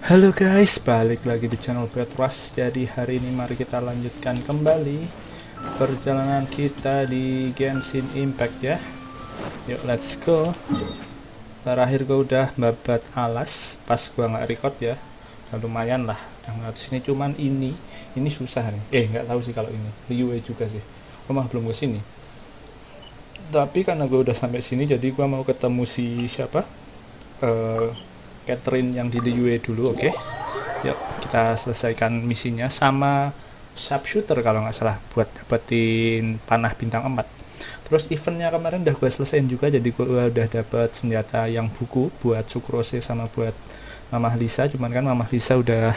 Halo guys, balik lagi di channel BadRush. Jadi hari ini mari kita lanjutkan kembali perjalanan kita di Genshin Impact ya. Yuk let's go. Terakhir gue udah babat alas pas gua nggak record ya. Nah, lumayan lah. Yang sini cuman ini susah nih. Nggak tahu sih kalau ini. Liue juga sih. Gua mah belum ke sini. Tapi karena gue udah sampai sini, jadi gua mau ketemu si siapa? Catherine yang di Liue dulu, oke? Yuk kita selesaikan misinya sama sharpshooter kalau nggak salah buat dapetin panah bintang 4. Terus eventnya kemarin udah gue selesaiin juga, jadi gue udah dapet senjata yang buku buat Sukrose sama buat Mamah Lisa. Cuman kan Mamah Lisa udah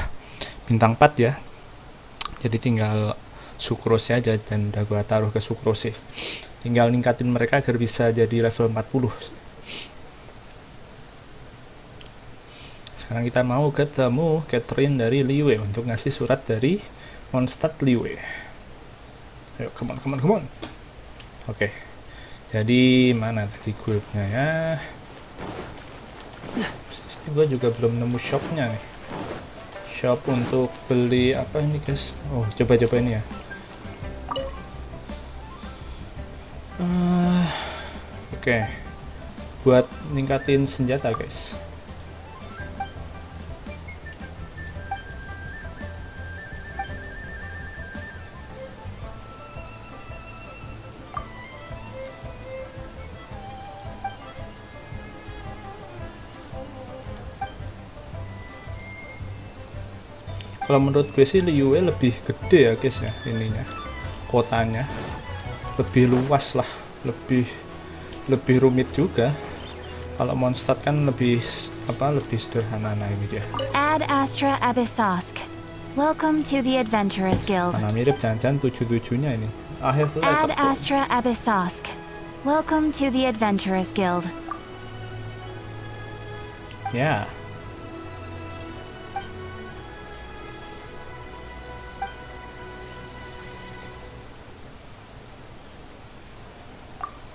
bintang 4 ya, jadi tinggal Sukrose aja, dan udah gue taruh ke Sukrose. Tinggal ningkatin mereka agar bisa jadi level 40. Sekarang kita mau ketemu Catherine dari Liue untuk ngasih surat dari Mondstadt Liue. Ayo, come on. Oke. Jadi mana tadi grupnya ya? Gue juga belum nemu shopnya nih. Shop untuk beli apa ini guys? Oh, coba ini ya. Oke. Buat ningkatin senjata guys. Kalau menurut gue sih Liue lebih gede ya guys ya, ininya kotanya lebih luas lah, lebih rumit juga. Kalau Mondstadt kan lebih sederhana. Nah ini dia. Ad Astra Abyssosk. Welcome to the Adventurers Guild. Mana mirip jangan 77-nya ini. Ad Astra Abyssosk. Welcome to the Adventurers Guild. Ya.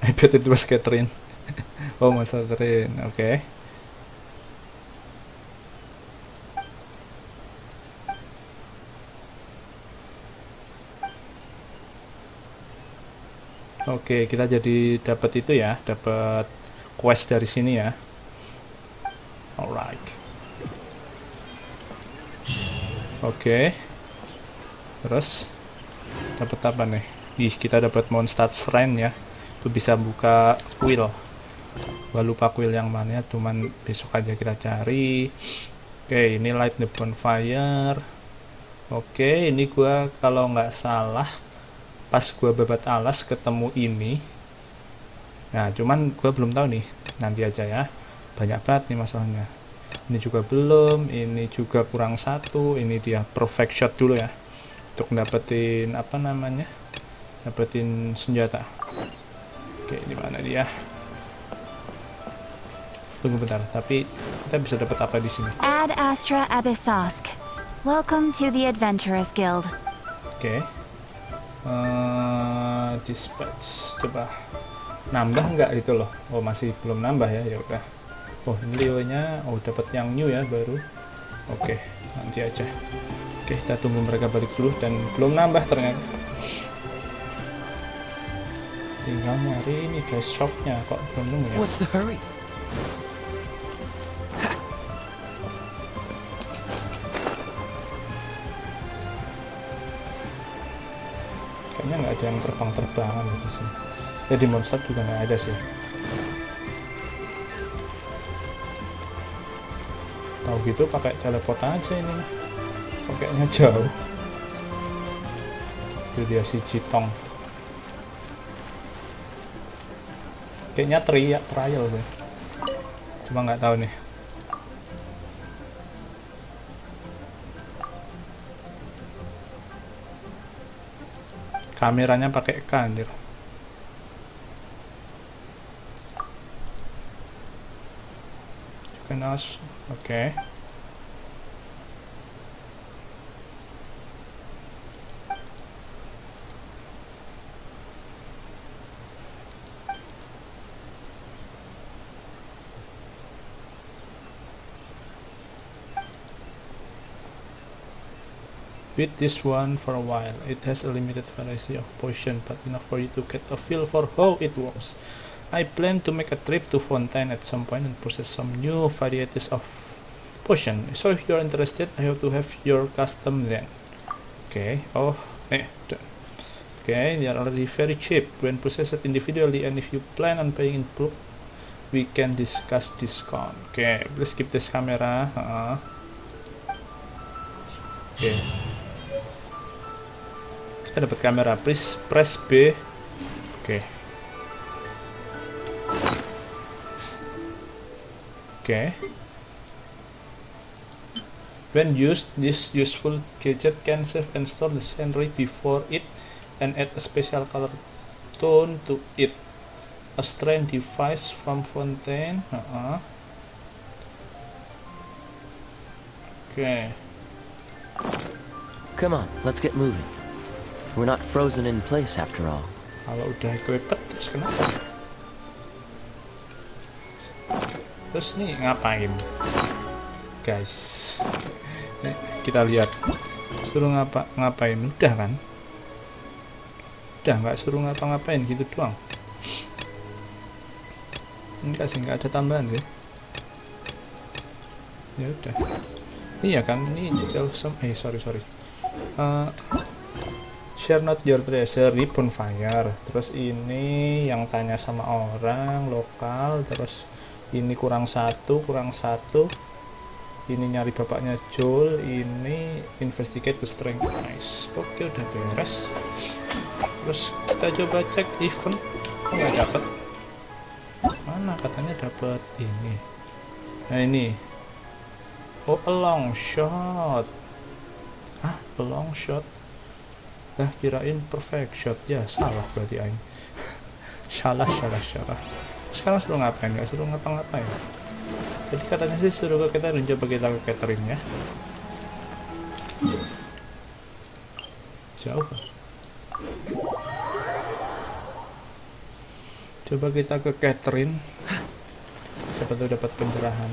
I bet it was Catherine. Oh, Mas Catherine. Oke. Oke, kita jadi dapat itu ya, dapat quest dari sini ya. Alright. Oke. Terus dapat apa nih? Kita dapat Mondstadt Shrine ya. Itu bisa buka kuil. Gua lupa kuil yang mana, cuman besok aja kita cari. Oke, ini light the bonfire. Oke, ini gua kalau nggak salah pas gua babat alas ketemu ini. Nah, cuman gua belum tahu nih. Nanti aja ya. Banyak banget nih masalahnya. Ini juga belum, ini juga kurang satu. Ini dia perfect shot dulu ya. Untuk dapetin apa namanya? Dapetin senjata. Oke, di mana dia? Tunggu bentar, tapi kita bisa dapat apa di sini? Ad Astra Abyssosk. Welcome to the Adventurers Guild. Oke. Dispatch, coba nambah nggak itu loh? Oh, masih belum nambah ya. Ya udah. Oh, ini Leo-nya dapat yang new ya baru. Oke, nanti aja. Oke, kita tunggu mereka balik dulu, dan belum nambah ternyata. Tinggal nyari ini guys, shopnya kok belum nemu ya. What's the hurry? Kayaknya nggak ada yang terbang-terbangan di sini. Ya di Mondstadt juga nggak ada sih. Tahu gitu pakai teleport aja ini. Pakainya jauh. Itu dia si Jitong. Kayaknya trial sih. Cuma nggak tahu nih. Kameranya pakai K anjir. Oke. with this one for a while. It has a limited variety of potion, but enough for you to get a feel for how it works. I plan to make a trip to Fontaine at some point and process some new varieties of potion. So if you're interested, I hope to have your custom then. Okay. Oh, okay, they are already very cheap when processed individually, and if you plan on paying in bulk, we can discuss discount. Okay, please keep this camera. Okay. Kita dapat kamera, please press B. Oke. Oke. When used, this useful gadget can save and store the scenery before it and add a special color tone to it. A strange device from Fontaine. Okay. Come on, let's get moving. We're not frozen in place after all. Kalau udah equipped terus kenapa? Terus nih ngapain? Guys. Nih, kita lihat. Suruh ngapain? Udah kan? Udah nggak suruh ngapa-ngapain gitu doang. Enggak sih, nggak ada tambahan sih. Ya udah. Iya kan, ini jauh sorry. Share not your treasure, bonfire. Terus ini yang tanya sama orang lokal. Terus ini kurang satu. Ini nyari bapaknya Joel. Ini investigate the strength. Nice. Oke, udah beres. Terus kita coba cek event. Oh, nggak dapet. Mana katanya dapat ini. Nah ini. Oh, a long shot. Ah, a long shot. Lah kirain perfect shot. Ya salah berarti aing. salah. Sekarang suruh ngapain? Nggak suruh ngapa-ngapain. Jadi katanya sih suruh ke catering. Coba kita ke catering ya. Jauh. Coba kita ke catering. Siapa tuh dapat pencerahan.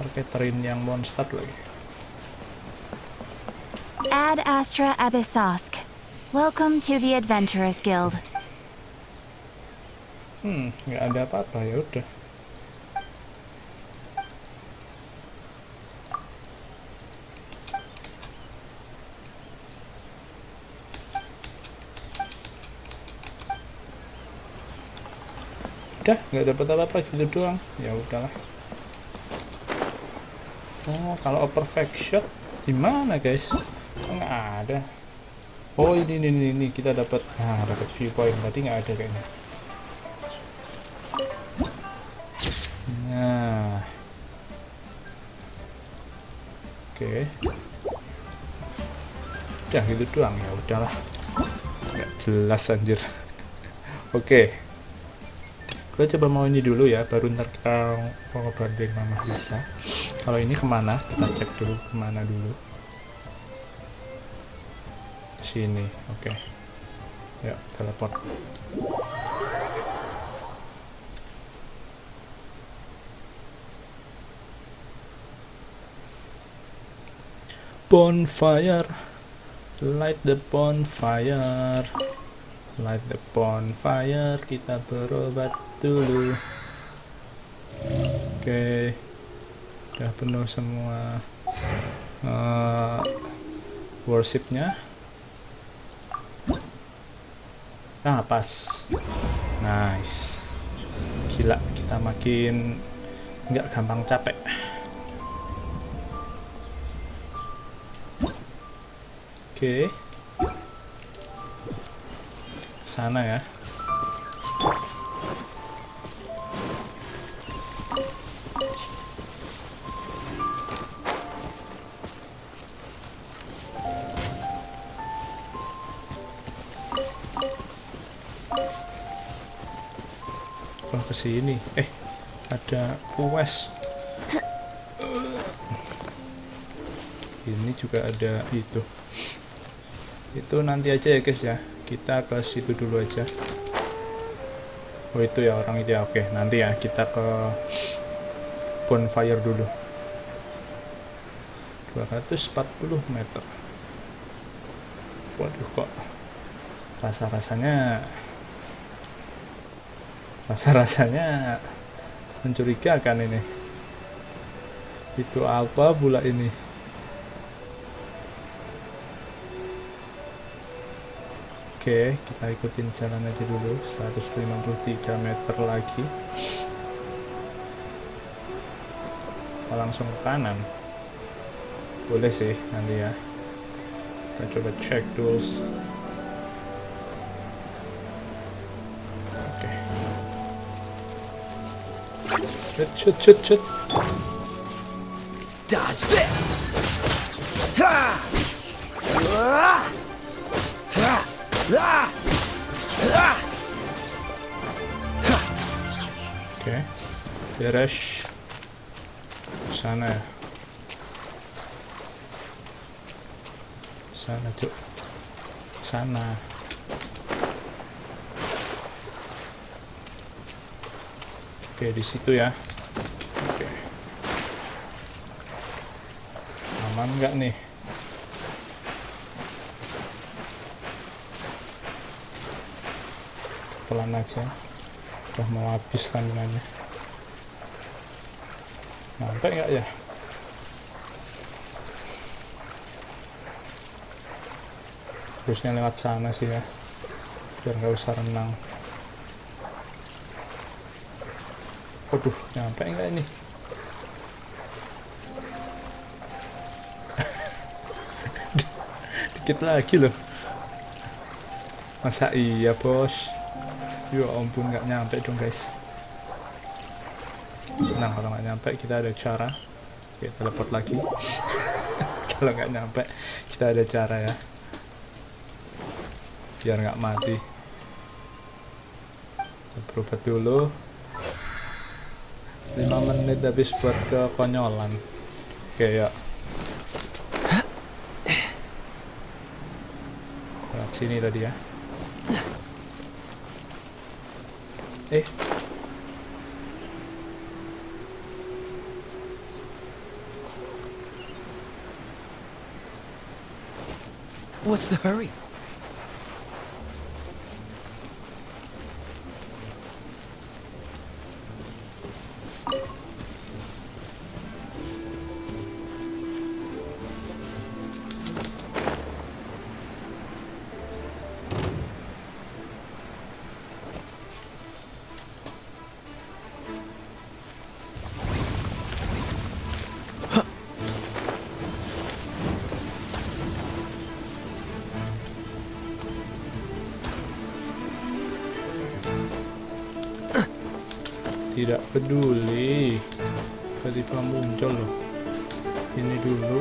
Catering yang monster lagi. Ad Astra Abyssosk. Welcome to the Adventurers Guild. Nggak ada apa-apa, ya udah. Udah, nggak dapat apa-apa gitu doang. Ya udahlah. Oh, kalau perfect shot di mana, guys? Nggak ada. Oh, ini kita dapat dapat viewpoint. Tadi nggak ada kayaknya. Nah. Oke. Udah gitu doang, ya udahlah. Nggak jelas anjir. Oke. Kita coba mau ini dulu ya, baru ntar kita mau bantuin mama bisa. Kalau ini kemana? Kita cek dulu kemana dulu. Sini, oke. Ya, teleport. Bonfire, light the bonfire. Light the bonfire, kita berobat dulu. Oke, udah penuh semua worshipnya. Nah, pas. Nice. Gila, kita makin nggak gampang capek. Oke. Sana ya. Oh, ke sini. Ada quest. Ini juga ada itu. Itu nanti aja ya, guys ya. Kita ke situ dulu aja. Oh, itu ya orang itu ya. Oke, nanti ya kita ke bonfire dulu. 240 meter. Waduh, kok rasa-rasanya mencurigakan ini. Itu apa pula ini? Oke, kita ikutin jalan aja dulu. 153 meter lagi. Kita langsung ke kanan. Boleh sih nanti ya. Kita coba cek dulu. Oke. Cut. Dodge this! Ha! Ah! Ha! Ah! Ah! Oke. BadRush. Sana ya. Sana, Cuk. Sana. Oke, di situ ya. Oke. Aman nggak nih? Pelan aja. Udah mau habis staminanya. Sampai nggak ya? Harusnya lewat sana sih ya, biar nggak usah renang. Waduh, nyampe nggak ini? Dikit lagi loh. Masa iya, bos? Ya ampun, nggak nyampe dong guys. Nah, kalau nggak nyampe kita ada cara. Oke, teleport lagi. Kalau nggak nyampe kita ada cara ya, biar nggak mati. Kita berobat dulu. 5 menit habis buat kekonyolan. Oke ya. Lewat sini tadi ya. What's the hurry? Tidak peduli, tiba-tiba muncul loh. Ini dulu.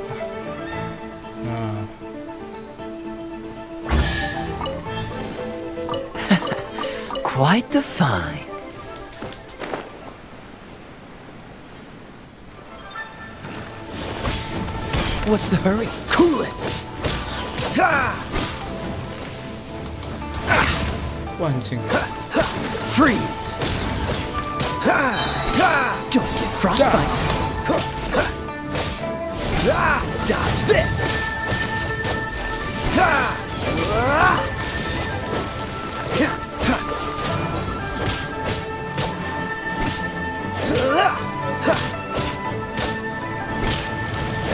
Nah, Quite the find. What's the hurry? Cool it! Ah! wah anjing. Freeze! Don't get frostbite! Dodge this!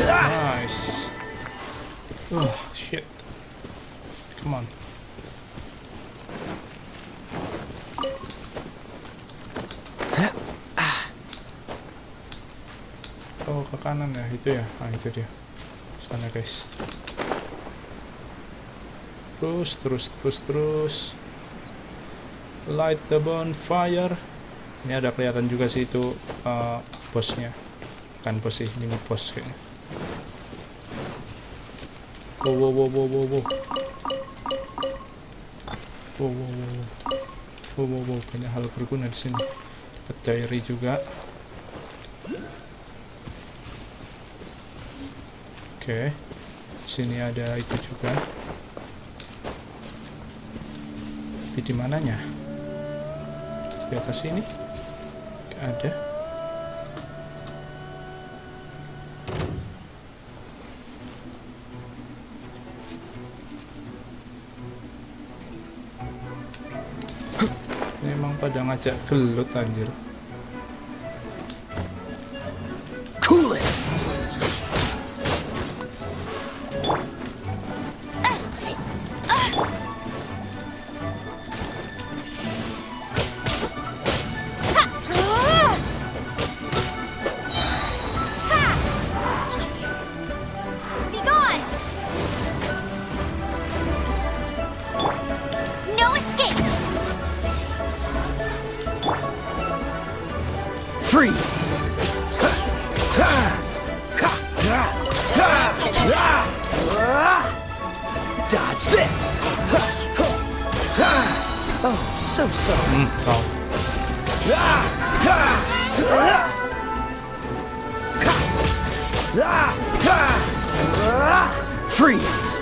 Nice. Oh shit. Come on. Oh, ke kanan ya, itu ya. Ah, itu dia. Sana, guys. Terus. Light the bonfire. Ini ada kelihatan juga sih itu bosnya. Bukan bos sih, mini bos kayaknya. Wow. Wow, banyak hal berguna di sini. Dapat diary juga. Oke. Sini ada itu juga. Tapi di mananya? Di atas sini? Gak ada. pada ngajak gelut anjir. Cool it! Be gone! No escape! Freeze! Dodge this! Oh, so sorry. Kau. Freeze!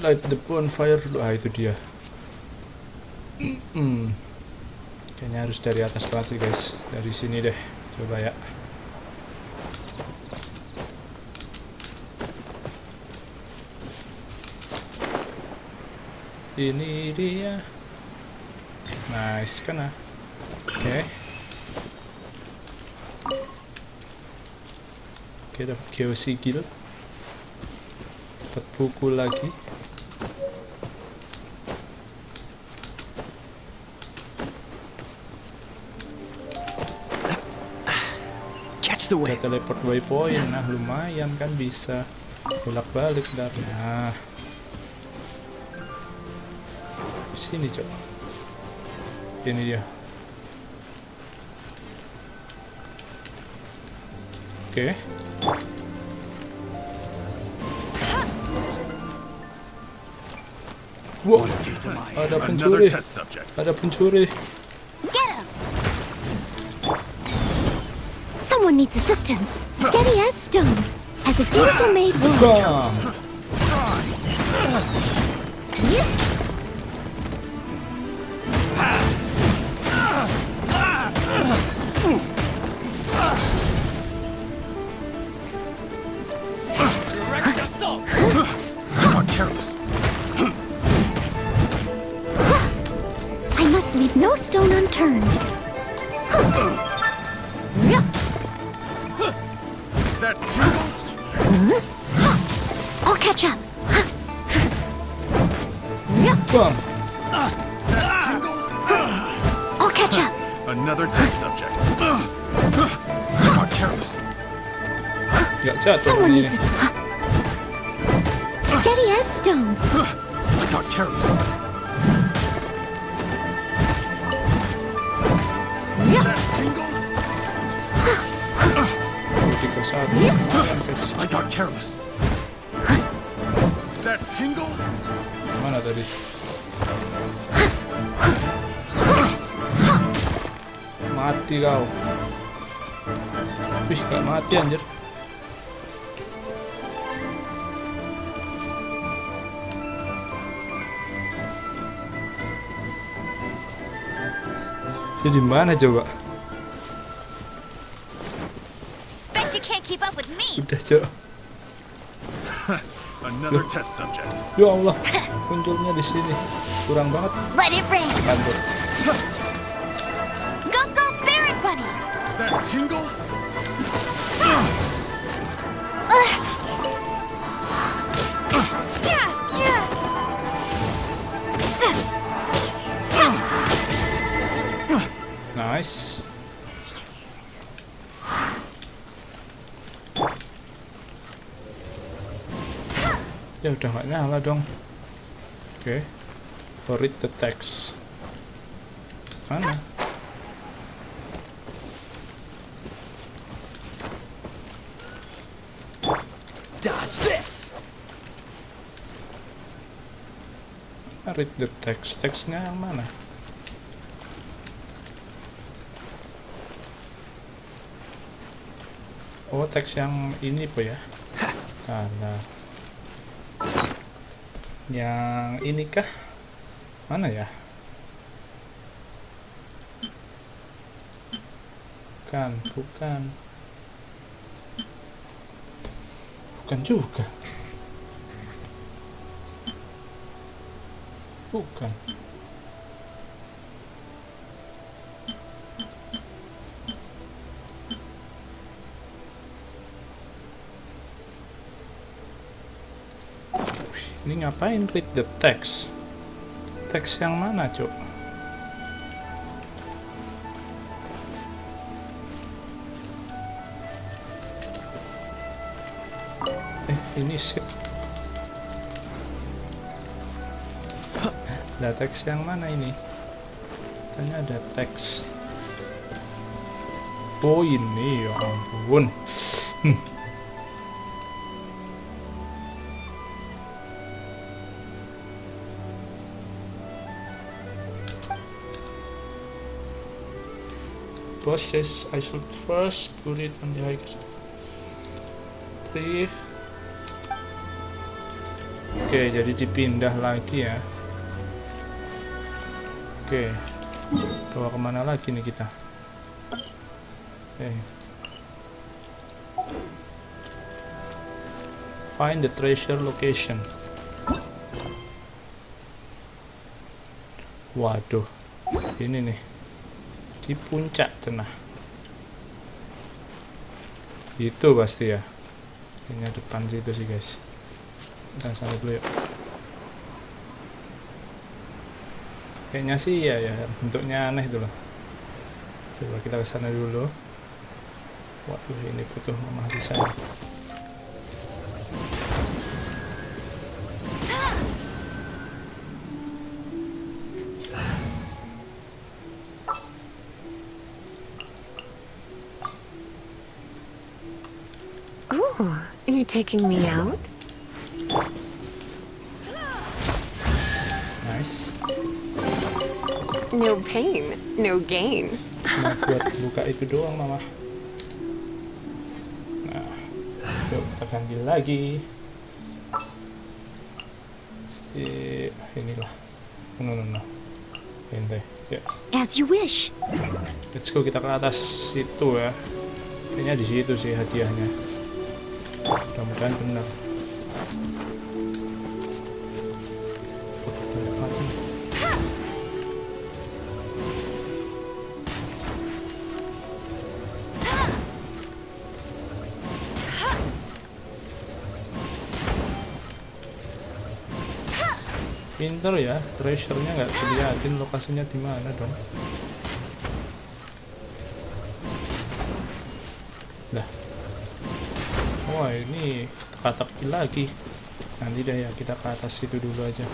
Light the bonfire dulu. Ah, itu dia. Kayaknya harus dari atas banget sih guys. Dari sini deh. Coba ya. Ini dia. Nice kan ah. Oke. Oke, dapat geosigil. Dapat buku lagi. Catch the Ada wind. teleport waypoint. Nah, lumayan kan bisa bolak-balik dari. Nah. Sini, Cok. Ini dia. Oke. Wow, ada pencuri. Ada pencuri. Get him! Someone needs assistance. Steady as stone. As a dutiful maid will. Bam. I must leave no stone unturned. I'll catch up. Bam. I'll catch up. Another test subject. Got careless. Gak jatuh Someone ini. needs. Steady as stone. I got careless. That tingle. 3-1. I got careless. That tingle. Mana tadi? Mati kau. Wih, gak mati anjir. Dia di mana coba? Bet you can't keep up with me. Udah, Cok. Another test subject. Ya Allah, munculnya di sini. Kurang banget. Let it rain. Kantor. Go go, Barret Bunny. That tingle. Nice. Ya udah nggak nyala dong. Oke. Read the text. Mana? Dodge this! Read the text. Teksnya yang mana? Oh, teks yang ini po ya. Nah, yang ini kah? Mana ya? Bukan juga. Bukan. Ini ngapain read the text? Teks yang mana, Cuk? Ini sip. Ada teks yang mana ini? Tanya ada teks. Oh ini, ya ampun. Boss says I should first put it on the high. Oke, jadi dipindah lagi ya. Oke, bawa kemana lagi nih kita? Find the treasure location. Waduh, ini nih di puncak cenah. Itu pasti ya. Ini depan situ sih guys. Kita sana dulu yuk. Kayaknya sih ya bentuknya aneh itu loh. Coba kita ke sana dulu. Waduh, ini butuh memahami saya. Ooh, are you taking me out? Nice. No pain, no gain. Nah, buat buka itu doang mama. Nah, yuk kita ganti lagi. Inilah. No. Ente. Ya. As you wish. Let's go, kita ke atas situ ya. Kayaknya di situ sih hadiahnya. Mudah-mudahan benar. Banyak lagi. Pinter ya, treasure-nya nggak dilihatin lokasinya di mana dong. Dah. Wah, ini teka-teki lagi. Nanti deh ya, kita ke atas situ dulu aja.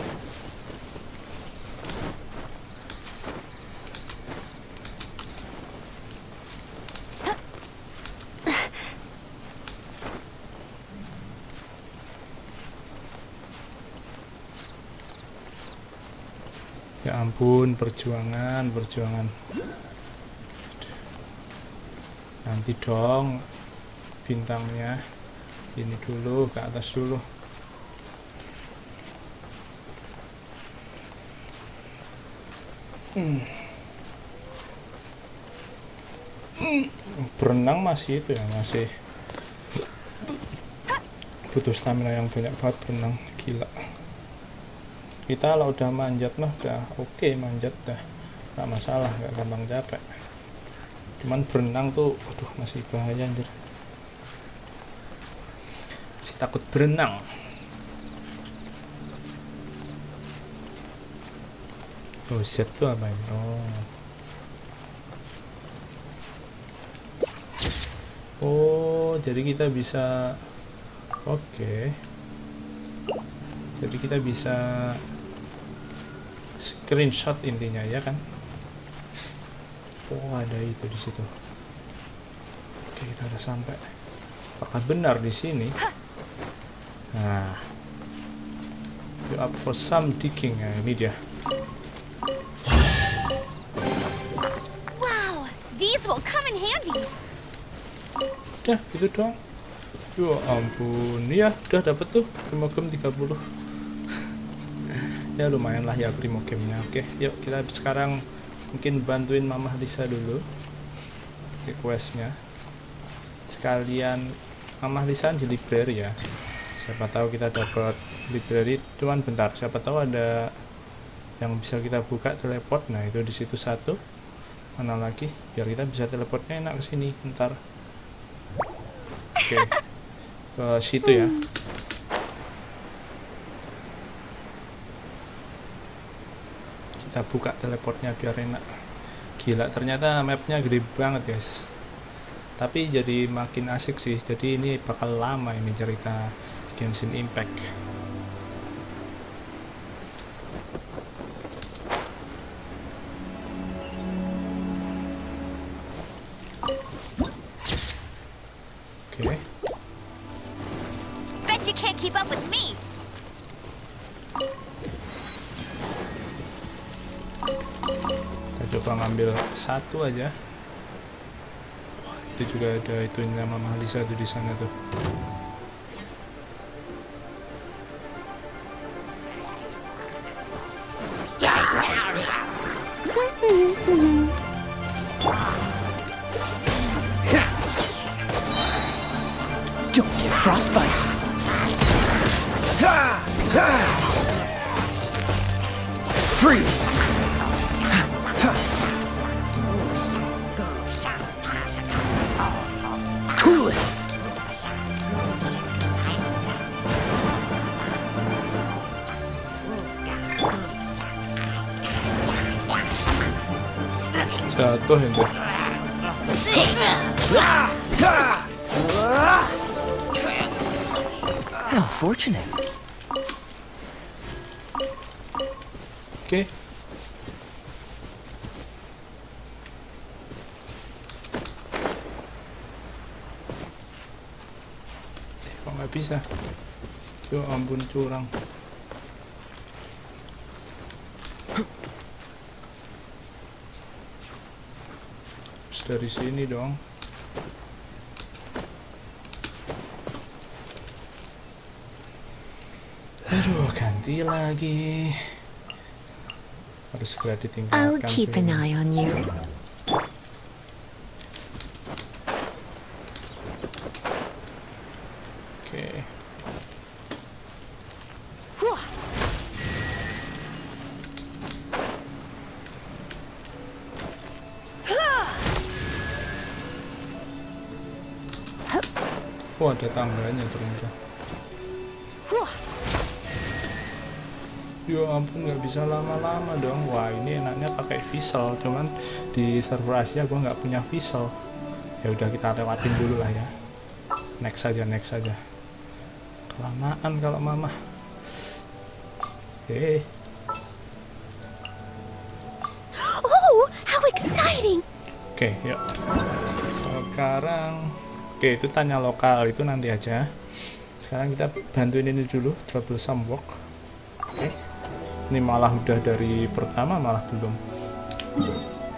Ya ampun, perjuangan. Nanti dong bintangnya. Ini dulu, ke atas dulu. Berenang masih itu ya, masih butuh stamina yang banyak banget berenang, gila. Kita kalau udah manjat mah udah oke, manjat dah nggak masalah, nggak gampang capek. Cuman berenang tuh waduh masih bahaya anjir, masih takut berenang. Oh set tuh apa ini? Oh jadi kita bisa jadi kita bisa screenshot intinya ya kan. Oh ada itu di situ. Oke, kita udah sampai. Apakah benar di sini? Nah, you up for some digging. Nah, ini dia. Wow, these will come in handy. Udah gitu doang. Ya ampun, ya udah dapet tuh primo game 30. Ya lumayan lah ya primo gamenya. Oke, yuk kita sekarang mungkin bantuin Mamah Lisa dulu requestnya. Sekalian Mamah Lisa di library ya. Siapa tahu kita dapat library, cuman bentar, siapa tahu ada yang bisa kita buka teleport. Nah itu di situ satu, mana lagi biar kita bisa teleportnya enak ke sini. Bentar, oke, ke situ ya. Kita buka teleportnya biar enak. Gila, ternyata mapnya gede banget guys, tapi jadi makin asik sih. Jadi ini bakal lama ini cerita Genshin Impact. Oke. Bet you can't keep up with me. Kita coba ngambil satu aja. Wah, itu juga ada itunya Mama Lisa tuh di sana tuh. Don't get frostbite. Freeze. Cool it. Jatuh itu. How fortunate. Oke. Kok nggak bisa? Ya ampun, curang. Terus dari sini dong. Aduh, ganti lagi. Harus segera I'll ditingkatkan keep an sih. eye on you. Oke. Oh, ada tangganya ternyata. Ya ampun, nggak bisa lama-lama dong. Wah, ini enaknya pakai visual, cuman di server Asia gua nggak punya visual. Ya udah, kita lewatin dulu lah ya. Next saja, next saja. Kelamaan kalau Mama. Oh, how exciting! Oke, yuk. Sekarang, oke, itu tanya lokal, itu nanti aja. Sekarang kita bantuin ini dulu, troublesome work. Oke. Ini malah udah dari pertama, malah belum.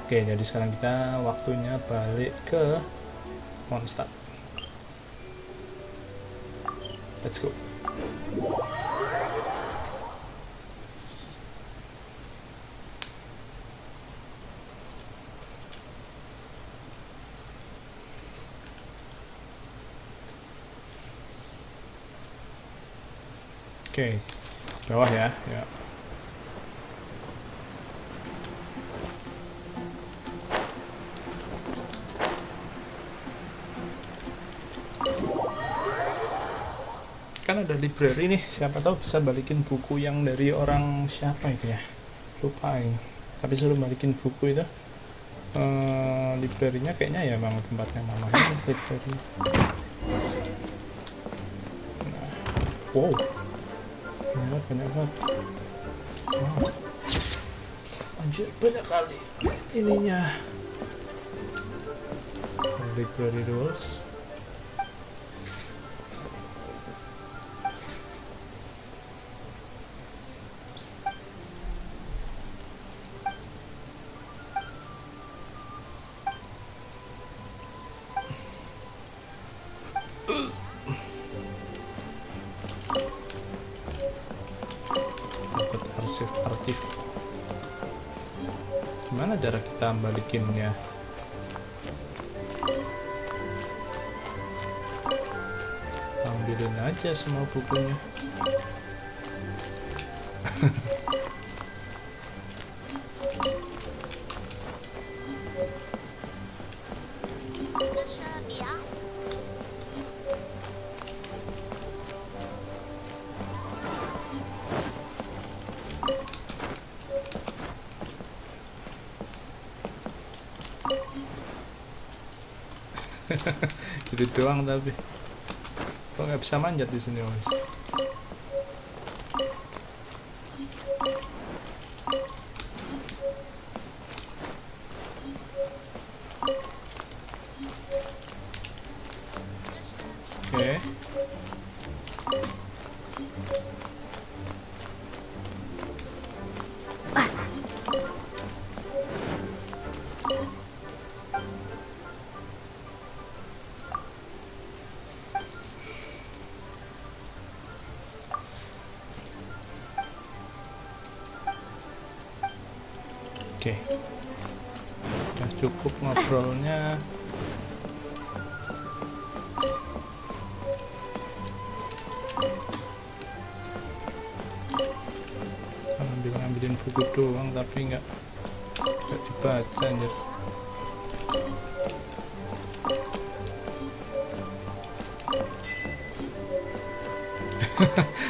Oke, jadi sekarang kita waktunya balik ke monster. Let's go. Oke, bawah ya, ya. Kan ada library nih, siapa tahu bisa balikin buku yang dari orang siapa itu ya, lupa ini. Tapi suruh balikin buku itu, library-nya kayaknya ya memang tempatnya Mama ini, library. Nah, wow, ternyata banyak banget. Wow, anjir, banyak kali ininya. Library rules. Gimana cara kita balikinnya? Ambilin aja semua bukunya. Gitu doang tapi kok nggak bisa manjat di sini guys. Oke. Oke, udah cukup ngobrolnya. Ngambilin buku doang tapi nggak dibaca anjir.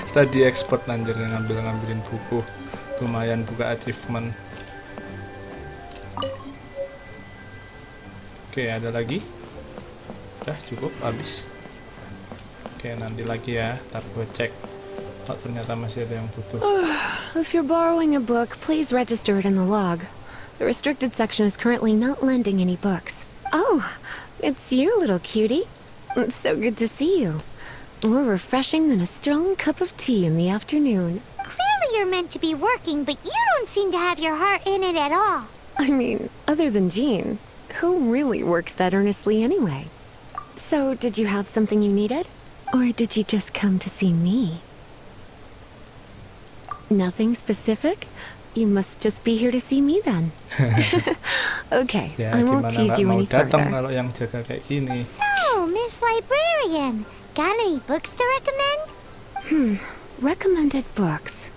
Setelah diekspor anjir ngambilin buku, lumayan buka achievement. Oke, ada lagi? Udah cukup, habis. Oke, nanti lagi ya, ntar gue cek. Oh, ternyata masih ada yang butuh. If you're borrowing a book, please register it in the log. The restricted section is currently not lending any books. Oh, it's you, little cutie. It's so good to see you. More refreshing than a strong cup of tea in the afternoon. Clearly you're meant to be working, but you don't seem to have your heart in it at all. I mean, other than Jean, who really works that earnestly anyway? So, did you have something you needed? Or did you just come to see me? Nothing specific? You must just be here to see me then. Okay, Ya, I won't gimana tease nggak you mau any datang further. kalau yang jaga kayak gini. So, Miss Librarian, got any books to recommend? Recommended books.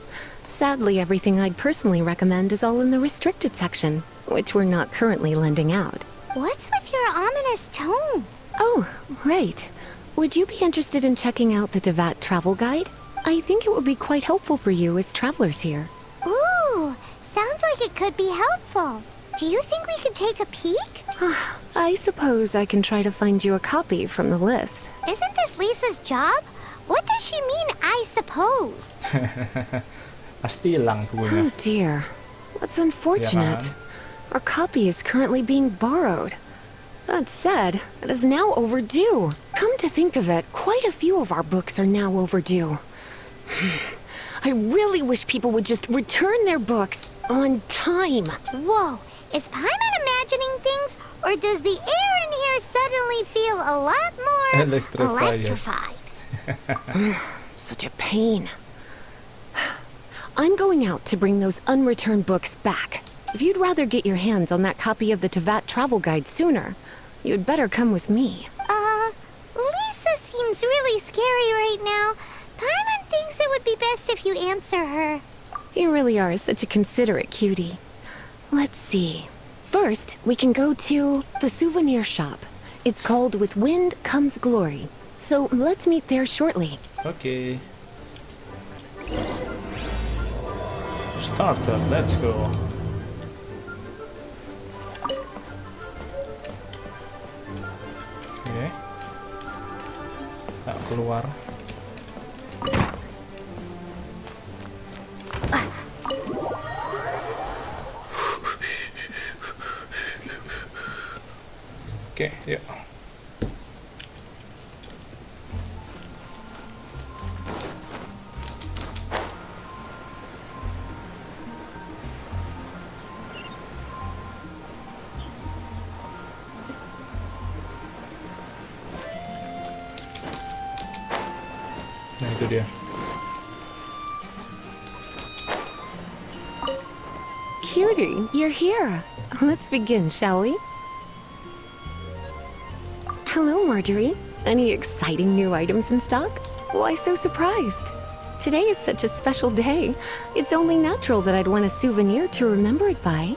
Sadly, everything I'd personally recommend is all in the restricted section, which we're not currently lending out. What's with your ominous tone? Oh, right. Would you be interested in checking out the Devat travel guide? I think it would be quite helpful for you as travelers here. Ooh, sounds like it could be helpful. Do you think we could take a peek? I suppose I can try to find you a copy from the list. Isn't this Lisa's job? What does she mean, I suppose? Pasti hilang bukunya. Oh dear. That's unfortunate. kan? Our copy is currently being borrowed. That said, it is now overdue. Come to think of it, quite a few of our books are now overdue. I really wish people would just return their books on time. Whoa, is Paimon imagining things, or does the air in here suddenly feel a lot more Electrified. electrified? Such a pain. I'm going out to bring those unreturned books back. If you'd rather get your hands on that copy of the Tevat travel guide sooner, you'd better come with me. Lisa seems really scary right now. Paimon thinks it would be best if you answer her. You really are such a considerate cutie. Let's see. First, we can go to the souvenir shop. It's called With Wind Comes Glory. So let's meet there shortly. Oke. Starter, let's go. Oke. Tak keluar. Oke, yuk. Nah, itu dia. Cutie, you're here. Let's begin, shall we? Hello, Marjorie. Any exciting new items in stock? Why so surprised? Today is such a special day. It's only natural that I'd want a souvenir to remember it by.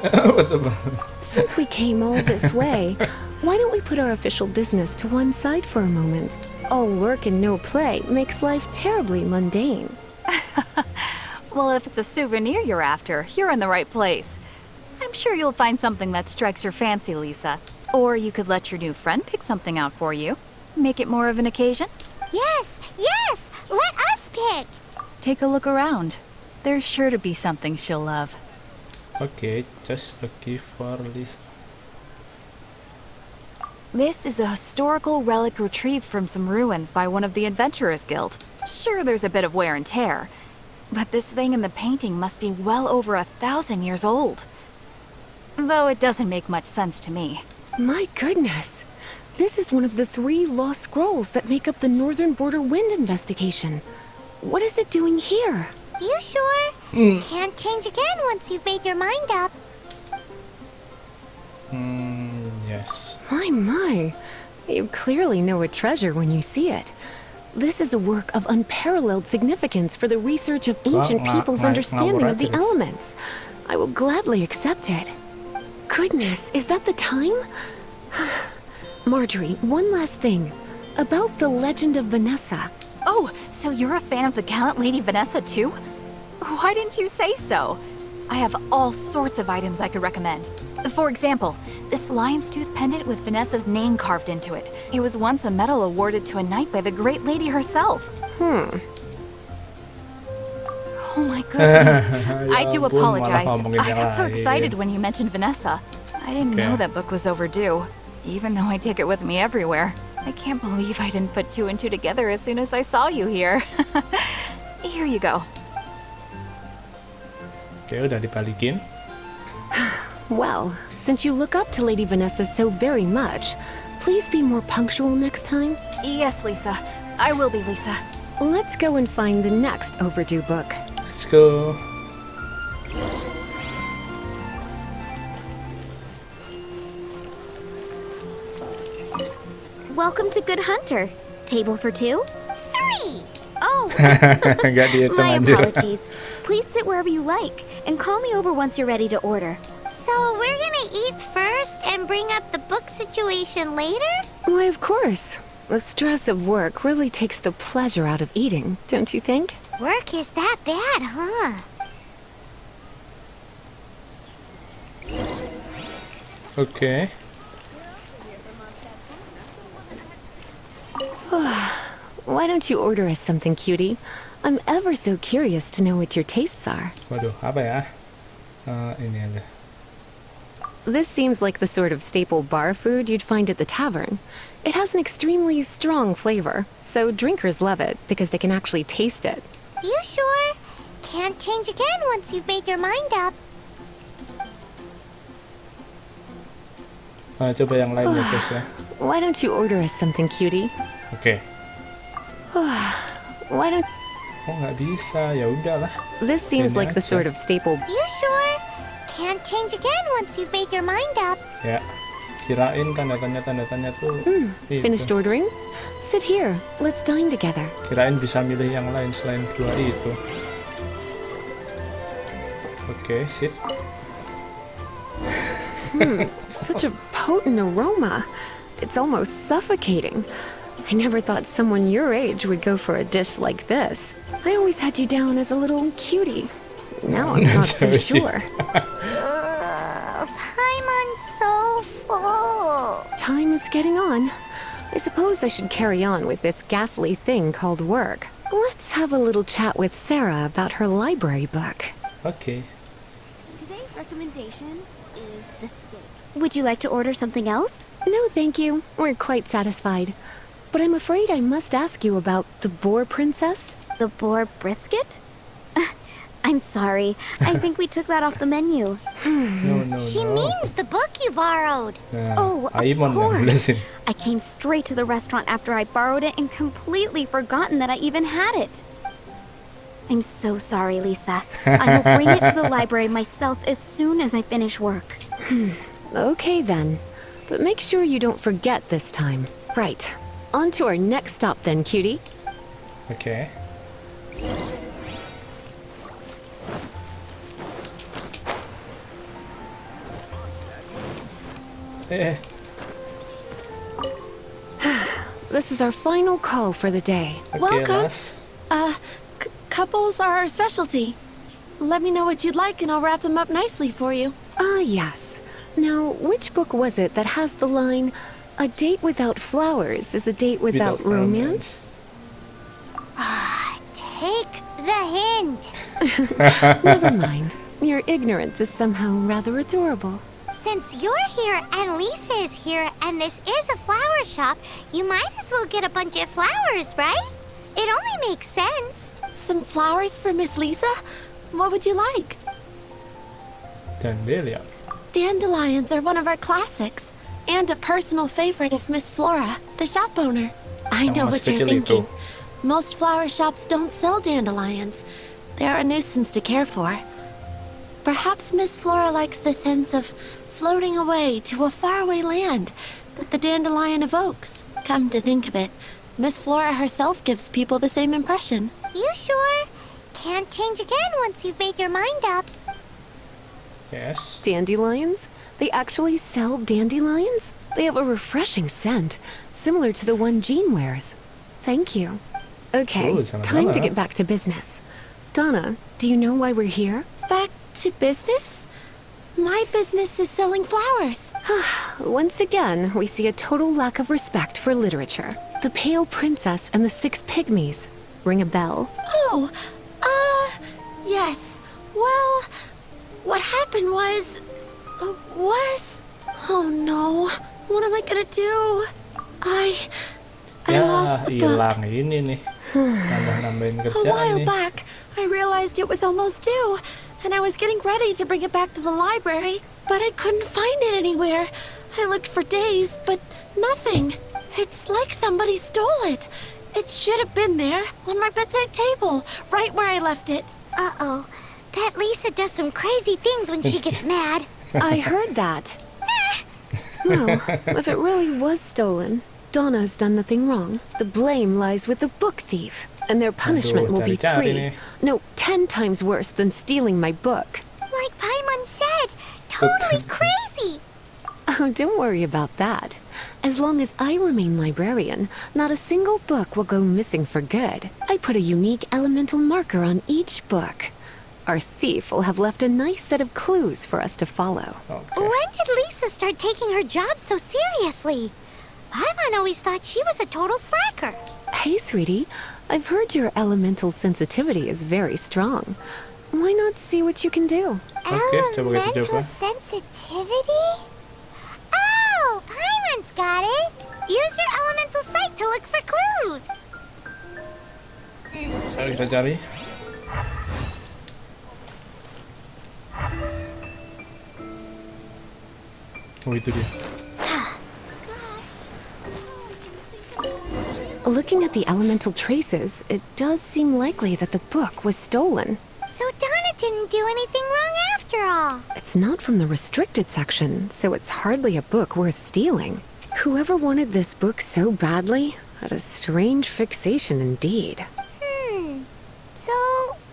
What the Since we came all this way, why don't we put our official business to one side for a moment? All work and no play makes life terribly mundane. Well, if it's a souvenir you're after, you're in the right place. I'm sure you'll find something that strikes your fancy, Lisa. Or you could let your new friend pick something out for you. Make it more of an occasion. Yes, yes! Let us pick! Take a look around. There's sure to be something she'll love. Okay, just a gift for Lisa. This is a historical relic retrieved from some ruins by one of the Adventurers Guild. Sure, there's a bit of wear and tear, but this thing in the painting must be well over 1,000 years old. Though it doesn't make much sense to me. My goodness! This is one of the 3 lost scrolls that make up the Northern Border Wind investigation. What is it doing here? You sure? Can't change again once you've made your mind up. Yes. My. You clearly know a treasure when you see it. This is a work of unparalleled significance for the research of ancient people's understanding of the elements. I will gladly accept it. Goodness, is that the time? Marjorie, one last thing. About the legend of Vanessa. Oh, so you're a fan of the gallant Lady Vanessa too? Why didn't you say so? I have all sorts of items I could recommend. For example, this lion's tooth pendant with Vanessa's name carved into it. It was once a medal awarded to a knight by the great lady herself. Oh my goodness. I do ampun, apologize. malah ngomongin I yang got so lain. excited when you mentioned Vanessa. I didn't know that book was overdue, even though I take it with me everywhere. I can't believe I didn't put 2 and 2 together as soon as I saw you here. Here you go. Oke, udah dibalikin. Well, since you look up to Lady Vanessa so very much, please be more punctual next time. Yes, Lisa. I will be, Lisa. Let's go and find the next overdue book. Let's go. Welcome to Good Hunter. Table for 2? 3! Oh, Gak dihitung my anjir. apologies. Please sit wherever you like, and call me over once you're ready to order. So we're gonna eat first and bring up the book situation later? Why, of course. The stress of work really takes the pleasure out of eating, don't you think? Work is that bad, huh? Oke. Why don't you order us something, cutie? I'm ever so curious to know what your tastes are. Waduh, apa ya? Ini aja. This seems like the sort of staple bar food you'd find at the tavern. It has an extremely strong flavor, so drinkers love it because they can actually taste it. You sure? Can't change again once you've made your mind up. Coba yang lain ya, guys ya. Why don't you order us something, cutie? Oke. Why don't... Oh, nggak bisa. Ya udahlah. This seems Ini like the aja. sort of staple... You sure? Can't change again once you've made your mind up. Ya. Kirain tanda tanya tuh itu. Finished ordering? Sit here. Let's dine together. Kirain bisa milih yang lain selain 2 itu. Oke, sit. Such a potent aroma. It's almost suffocating. I never thought someone your age would go for a dish like this. I always had you down as a little cutie. Now I'm not so sure. Paimon's so full. Time is getting on. I suppose I should carry on with this ghastly thing called work. Let's have a little chat with Sarah about her library book. Oke. Today's recommendation is the steak. Would you like to order something else? No, thank you. We're quite satisfied. But I'm afraid I must ask you about the boar princess. The boar brisket? I'm sorry. I think we took that off the menu. No. She means the book you borrowed. Nah, Oh, of Aimon yang course. nulisin. I came straight to the restaurant after I borrowed it and completely forgotten that I even had it. I'm so sorry, Lisa. I will bring it to the library myself as soon as I finish work. Okay then. But make sure you don't forget this time. Right. On to our next stop then, cutie. Oke. This is our final call for the day. Oke, Welcome. Las. Couples are our specialty. Let me know what you'd like and I'll wrap them up nicely for you. Ah, yes. Now, which book was it that has the line, "A date without flowers is a date without romance"? Take the hint. Never mind. Your ignorance is somehow rather adorable. Since you're here and Lisa is here and this is a flower shop, you might as well get a bunch of flowers, right? It only makes sense. Some flowers for Miss Lisa? What would you like? Dandelion. Dandelions are one of our classics. And a personal favorite of Miss Flora, the shop owner. I Yang know mas what you're kecil itu. thinking. Most flower shops don't sell dandelions. They're a nuisance to care for. Perhaps Miss Flora likes the sense of floating away to a faraway land that the dandelion evokes. Come to think of it, Miss Flora herself gives people the same impression. You sure? Can't change again once you've made your mind up. Yes. Dandelions? They actually sell dandelions? They have a refreshing scent, similar to the one Jean wears. Thank you. Okay, Ooh, sama-sama. time to get back to business. Donna, do you know why we're here? Back to business? My business is selling flowers. Once again, we see a total lack of respect for literature. The Pale Princess and the Six Pygmies. Ring a bell? Oh, yes. Well, what happened was... Oh no, what am I gonna do? I Ya, lost the book. hilang ini nih. Nambah-nambahin A kerjaan while nih. back, I realized it was almost due, and I was getting ready to bring it back to the library, but I couldn't find it anywhere. I looked for days, but nothing. It's like somebody stole it. It should have been there, on my bedside table, right where I left it. Uh-oh. That Lisa does some crazy things when she gets mad. I heard that. Well, if it really was stolen, Donna's done nothing wrong. The blame lies with the book thief, and their punishment will be cari-cari nih. 10 times worse than stealing my book. Like Paimon said, totally crazy. Oh, don't worry about that. As long as I remain librarian, not a single book will go missing for good. I put a unique elemental marker on each book. Our thief will have left a nice set of clues for us to follow. Oke. When did Lisa start taking her job so seriously? Paimon always thought she was a total slacker. Hey, sweetie, I've heard your elemental sensitivity is very strong. Why not see what you can do? Oke, coba kita coba. Elemental sensitivity? Oh, Paimon's got it. Use your elemental sight to look for clues. Ayo kita cari. Oh, itu dia. Looking at the elemental traces, it does seem likely that the book was stolen. So Donna didn't do anything wrong after all. It's not from the restricted section, so it's hardly a book worth stealing. Whoever wanted this book so badly had a strange fixation indeed. So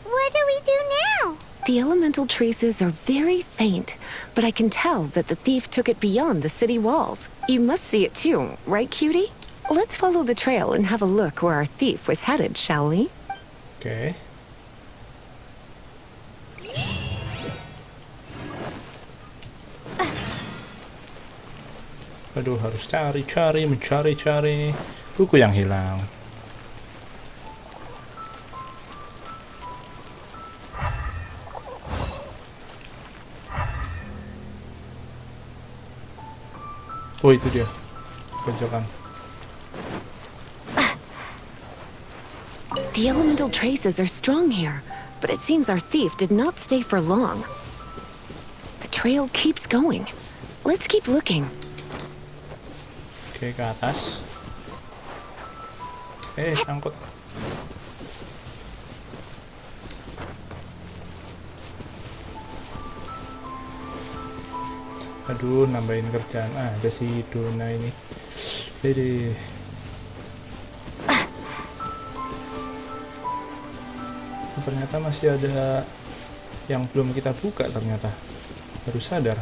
what do we do now? The elemental traces are very faint, but I can tell that the thief took it beyond the city walls. You must see it too, right, cutie? Let's follow the trail and have a look where our thief was headed, shall we? Oke. Aduh, harus mencari buku yang hilang. Oh, itu dia. Pojokan. The elemental traces are strong here, but it seems our thief did not stay for long. The trail keeps going. Let's keep looking. Oke, ke atas. Angkut. Aduh, nambahin kerjaan aja si Dona ini. Jadi ternyata masih ada yang belum kita buka ternyata. Baru sadar.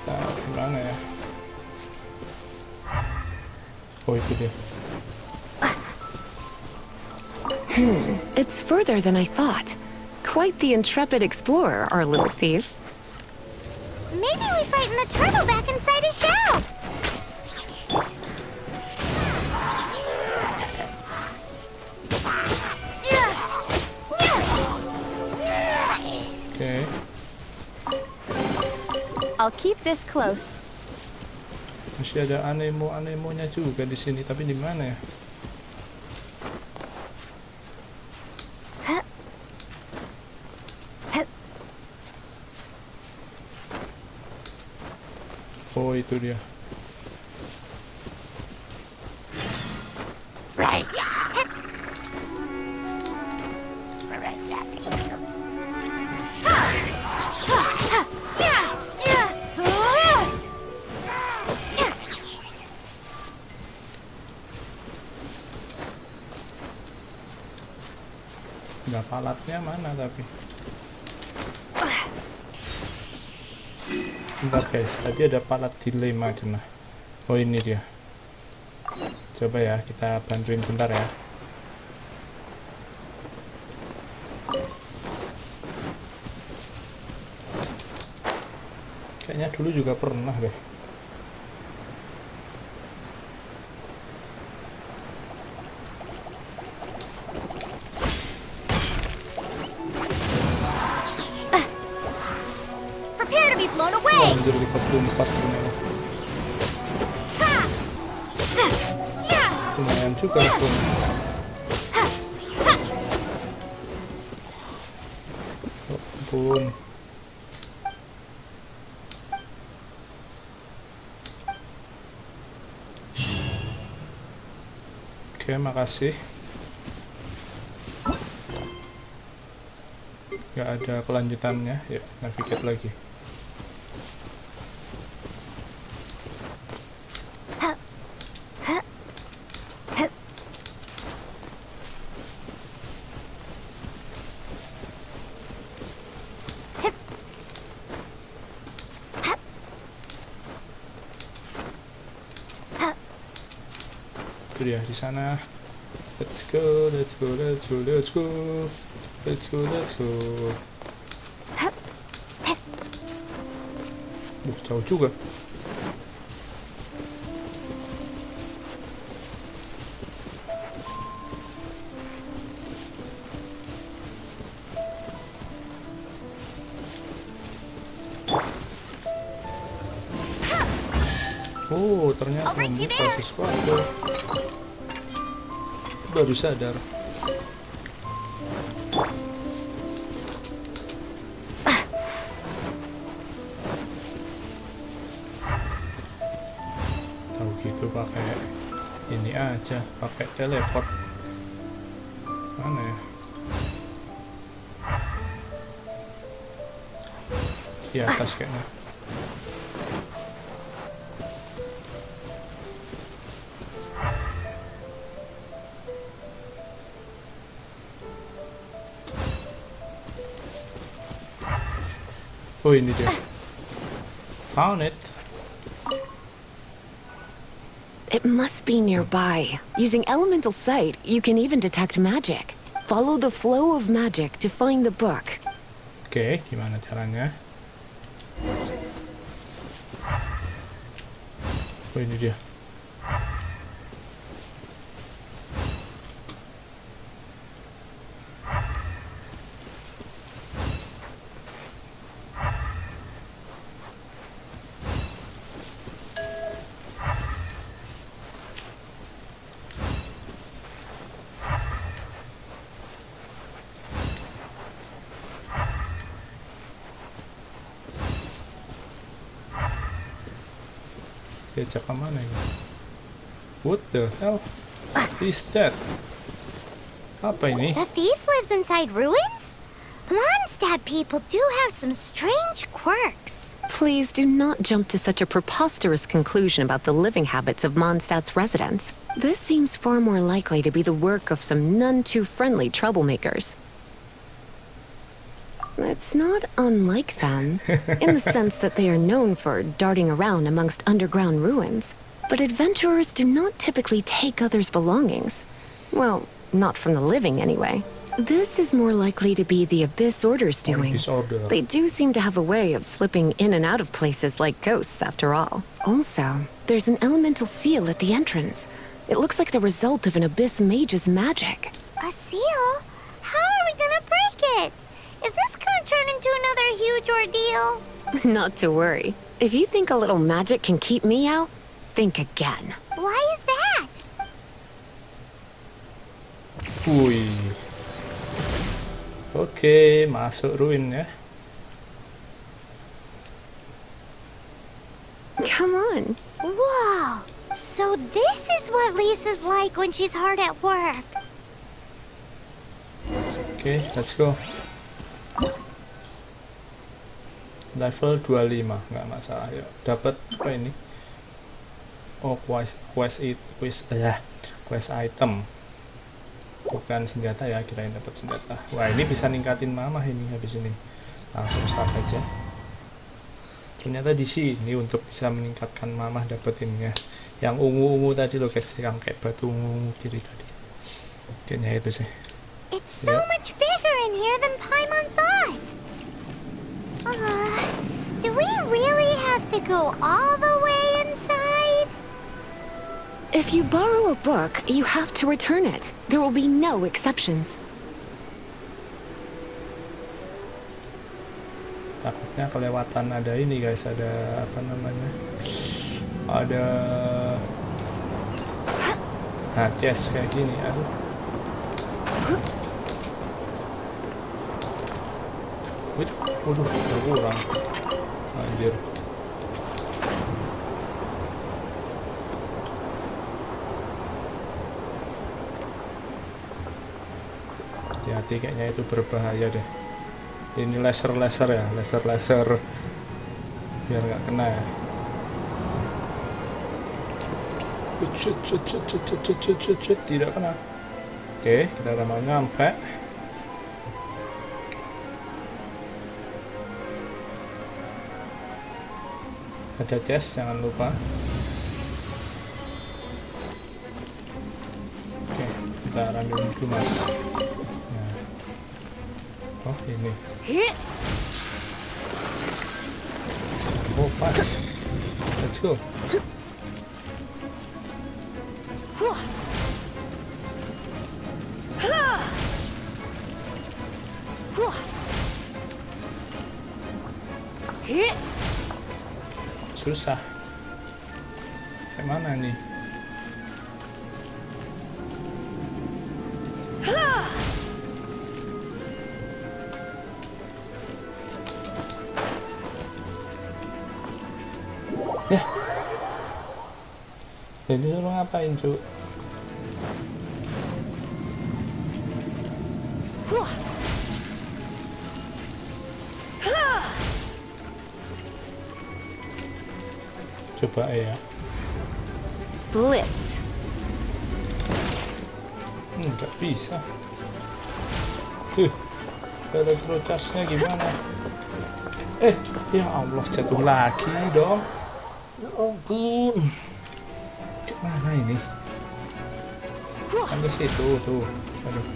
Nah, gimana ya? Oh, itu dia. It's further than I thought. Quite the intrepid explorer, our little thief. Maybe we frighten the turtle back inside his shell. Oke. I'll keep this close. Masih ada anemonya juga di sini, tapi di mana ya? Oh, itu dia. Nggak, palatnya mana tapi? Bentar guys, tadi ada palat dilema cenah. Oh, ini dia. Coba ya, kita bantuin bentar ya. Kayaknya dulu juga pernah deh. Prepare to be blown away. Anjir, 54 bener. Lumayan juga tuh. Oh, ampun. Oke, makasih. Nggak ada kelanjutannya. Ya, navigate lagi. Itu dia di sana. Let's go, let's go, let's go, let's go, let's go, let's go. Jauh juga. Oh, ternyata membuka sesuatu. Baru sadar. Tahu gitu pakai ini aja, pakai teleport. Mana ya? Di atas kayaknya. Oh, ini dia. Found it. It must be nearby. Using elemental sight, you can even detect magic. Follow the flow of magic to find the book. Oke, gimana caranya? Oh, ini dia. Diajak kemana ini? What the hell is that? Apa ini? The thief lives inside ruins? Mondstadt people do have some strange quirks. Please do not jump to such a preposterous conclusion about the living habits of Mondstadt's residents. This seems far more likely to be the work of some none too friendly troublemakers. It's not unlike them, in the sense that they are known for darting around amongst underground ruins. But adventurers do not typically take others' belongings. Well, not from the living, anyway. This is more likely to be the Abyss Order's doing. Disorder. They do seem to have a way of slipping in and out of places like ghosts, after all. Also, there's an elemental seal at the entrance. It looks like the result of an Abyss mage's magic. A seal? How are we gonna break it? Is this gonna turn into another huge ordeal? Not to worry. If you think a little magic can keep me out, think again. Why is that? Wih. Oke, masuk ruin ya. Come on. Whoa! So this is what Lisa's like when she's hard at work. Oke, let's go. Level 25, nggak masalah ya. Dapat apa ini? Oh, quest item. Bukan senjata ya, kirain dapat senjata. Wah, ini bisa ningkatin mamah ini habis ini. Langsung start aja. Ternyata di sini untuk bisa meningkatkan mamah dapetinnya. Yang ungu-ungu tadi loh guys, yang kayak batu ungu kiri tadi. Kayaknya itu sih. It's so much bigger in here than Paimon thought. Do we really have to go all the way inside? If you borrow a book, you have to return it. There will be no exceptions. Takutnya kelewatan ada ini guys, ada apa namanya? Ada chest kayak gini, aduh. Waduh, kurang. Anjir. Hati-hati, kayaknya itu berbahaya deh. Ini laser ya, laser biar nggak kena ya. Tidak kena. Oke, kita udah mau nyampe. Ada chest, jangan lupa. Oke, kita ambil dulu mas. Nah. Oh ini. Oh pas. Let's go. Susah. Kayak mana nih? Ya. Ini suruh ngapain, Cuk? Coba ya. Blitz. Nggak bisa. Electro charge-nya gimana? Ya Allah, jatuh lagi dong. Ya ampun. Gimana ini? Kan di situ tuh. Aduh.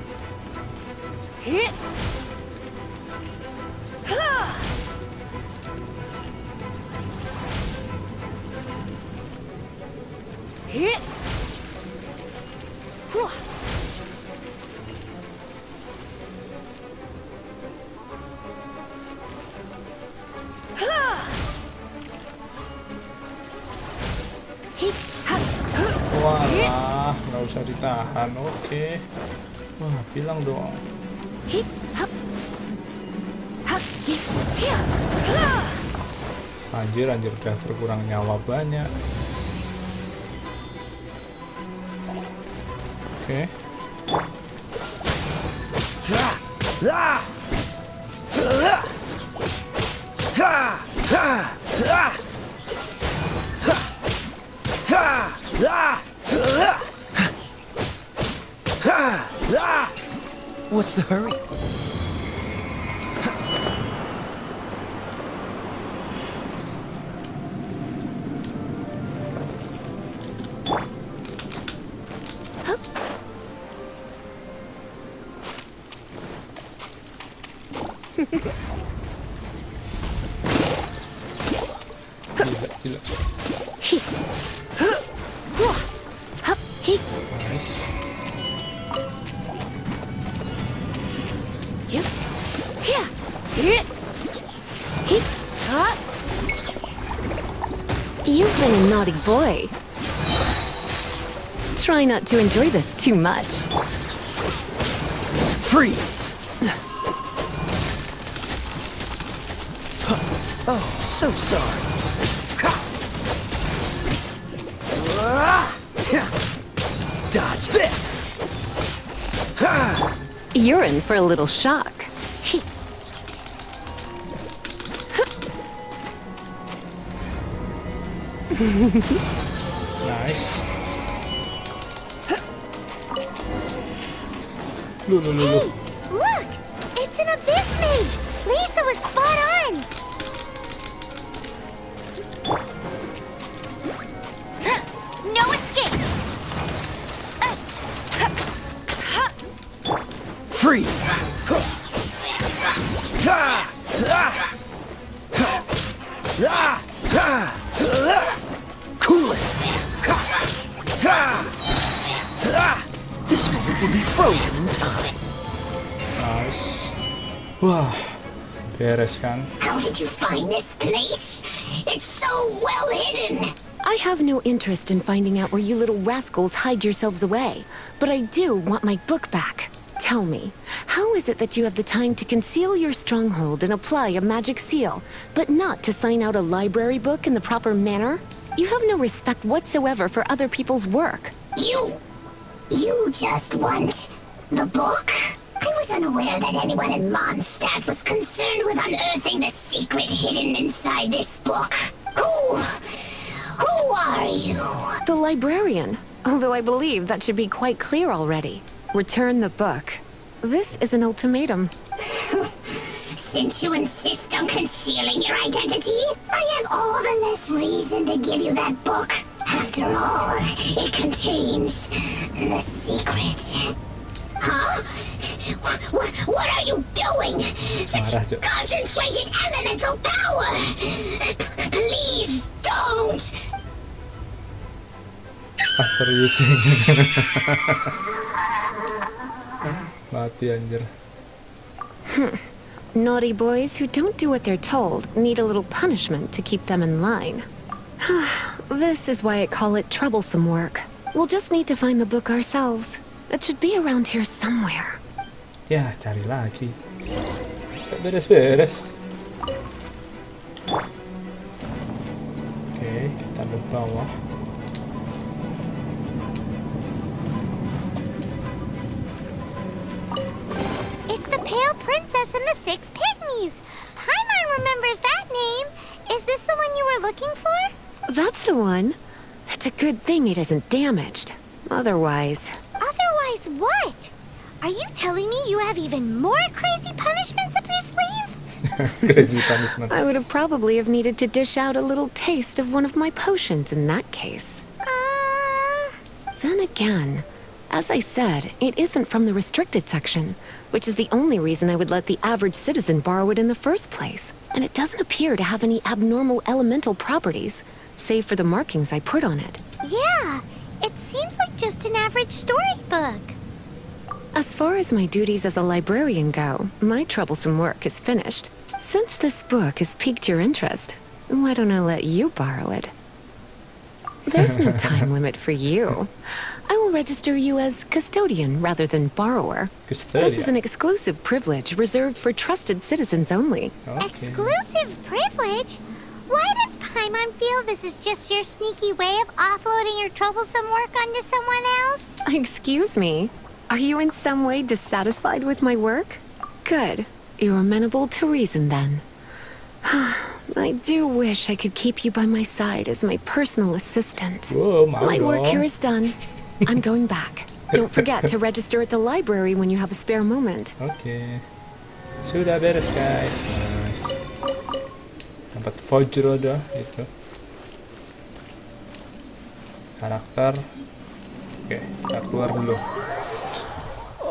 Walah, nggak usah ditahan, oke. Wah, bilang dong. Anjir, udah berkurang nyawa banyak. Oke. What's the hurry? Gila. Nice. You've been a naughty boy. Try not to enjoy this too much. Freeze! Oh, so sorry. Dodge this! You're in for a little shock. Nice. Look. Hey, look! It's an abyss mage! Lisa was spot on! No escape! Freeze! Cool it! This moment will be frozen in time. Nice. Wah. Beres kan? How did you find this place? It's so well hidden! I have no interest in finding out where you little rascals hide yourselves away, but I do want my book back. Tell me, how is it that you have the time to conceal your stronghold and apply a magic seal, but not to sign out a library book in the proper manner? You have no respect whatsoever for other people's work. You just want the book? I was unaware that anyone in Mondstadt was concerned with unearthing the secret hidden inside this book. Who are you? The librarian, although I believe that should be quite clear already. Return the book. This is an ultimatum. Since you insist on concealing your identity, I have all the less reason to give you that book. After all, it contains the secret. Huh? What are you doing? Such concentrated elemental power! Please don't! After using. Mati anjir. Naughty boys who don't do what they're told need a little punishment to keep them in line. This is why I call it troublesome work. We'll just need to find the book ourselves. It should be around here somewhere. Ya, cari lagi. Tak beres-beres. Oke, kita ke bawah. It's the Pale Princess and the Six Pygmies. Paimon remembers that name. Is this the one you were looking for? That's the one. It's a good thing it isn't damaged. Otherwise... Otherwise what? Are you telling me you have even more crazy punishments up your sleeve? Crazy punishment. I would have probably have needed to dish out a little taste of one of my potions in that case. Then again, as I said, it isn't from the restricted section, which is the only reason I would let the average citizen borrow it in the first place. And it doesn't appear to have any abnormal elemental properties, save for the markings I put on it. Yeah, it seems like just an average storybook. As far as my duties as a librarian go, my troublesome work is finished. Since this book has piqued your interest, why don't I let you borrow it? There's no time limit for you. I will register you as custodian rather than borrower. Custodian. This is an exclusive privilege reserved for trusted citizens only. Okay. Exclusive privilege? Why does I'm on feel this is just your sneaky way of offloading your troublesome work onto someone else. Excuse me? Are you in some way dissatisfied with my work? Good. You're amenable to reason then. I do wish I could keep you by my side as my personal assistant. Wow, mau My work dong. here is done. I'm going back. Don't forget to register at the library when you have a spare moment. Oke. Sudah beres guys. Nice. Dapat voucher udah itu. Karakter. Oke, kita keluar dulu.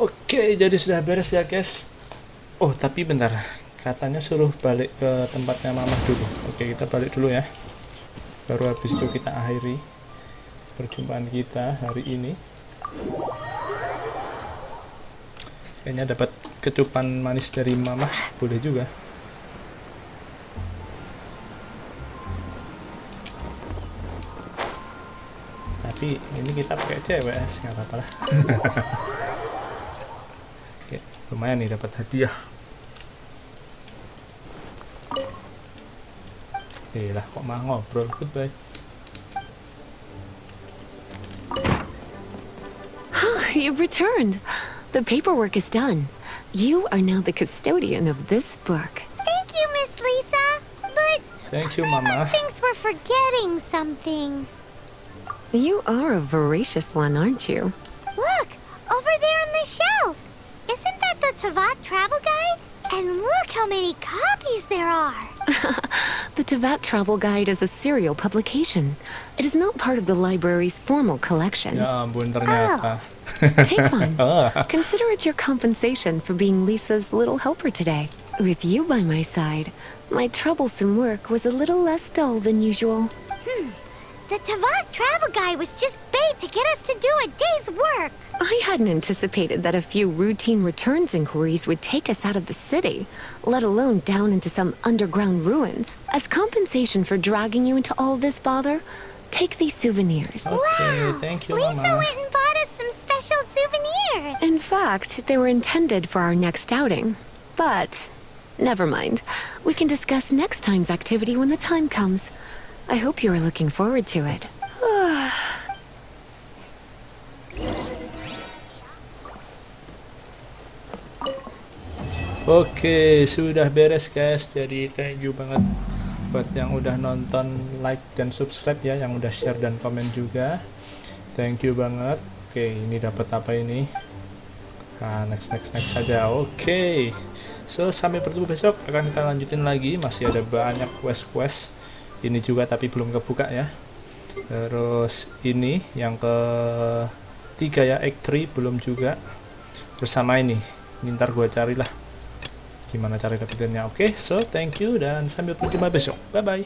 Oke, jadi sudah beres ya guys. Oh, tapi bentar. Katanya suruh balik ke tempatnya mama dulu. Oke, kita balik dulu ya. Baru habis itu kita akhiri perjumpaan kita hari ini. Kayaknya dapat kecupan manis dari mama, boleh juga. Tapi ini kita pakai cewek, nggak apa-apa lah. Oke, lumayan nih dapat hadiah. Lah kok mah ngobrol, goodbye. You've returned. The paperwork is done. You are now the custodian of this book. Thank you, Miss Lisa. But Thank you, mama. thinks we're forgetting something. You are a voracious one, aren't you? Look, over there on the shelf. Isn't that the Tavat travel guide? And look how many copies there are. The Tavat Travel Guide is a serial publication. It is not part of the library's formal collection. Ya ampun ternyata. Take one. Consider it your compensation for being Lisa's little helper today. With you by my side, my troublesome work was a little less dull than usual. The Tavat travel guide was just bait to get us to do a day's work. I hadn't anticipated that a few routine returns inquiries would take us out of the city, let alone down into some underground ruins. As compensation for dragging you into all this bother, take these souvenirs. Oke, thank you, Lisa mama. went and bought us some special souvenirs. In fact, they were intended for our next outing. But, never mind. We can discuss next time's activity when the time comes. I hope you are looking forward to it. Oke, sudah beres guys. Jadi thank you banget buat yang udah nonton, like dan subscribe ya, yang udah share dan komen juga. Thank you banget. Oke, ini dapat apa ini? Nah, next saja. Oke. So, sampai bertemu besok. Akan kita lanjutin lagi. Masih ada banyak quest-quest. Ini juga tapi belum kebuka ya. Terus ini yang ketiga ya, Act 3 belum juga. Bersama ini ntar gua carilah gimana cara dapetinnya. Oke, so thank you dan sampai berjumpa besok. Bye bye.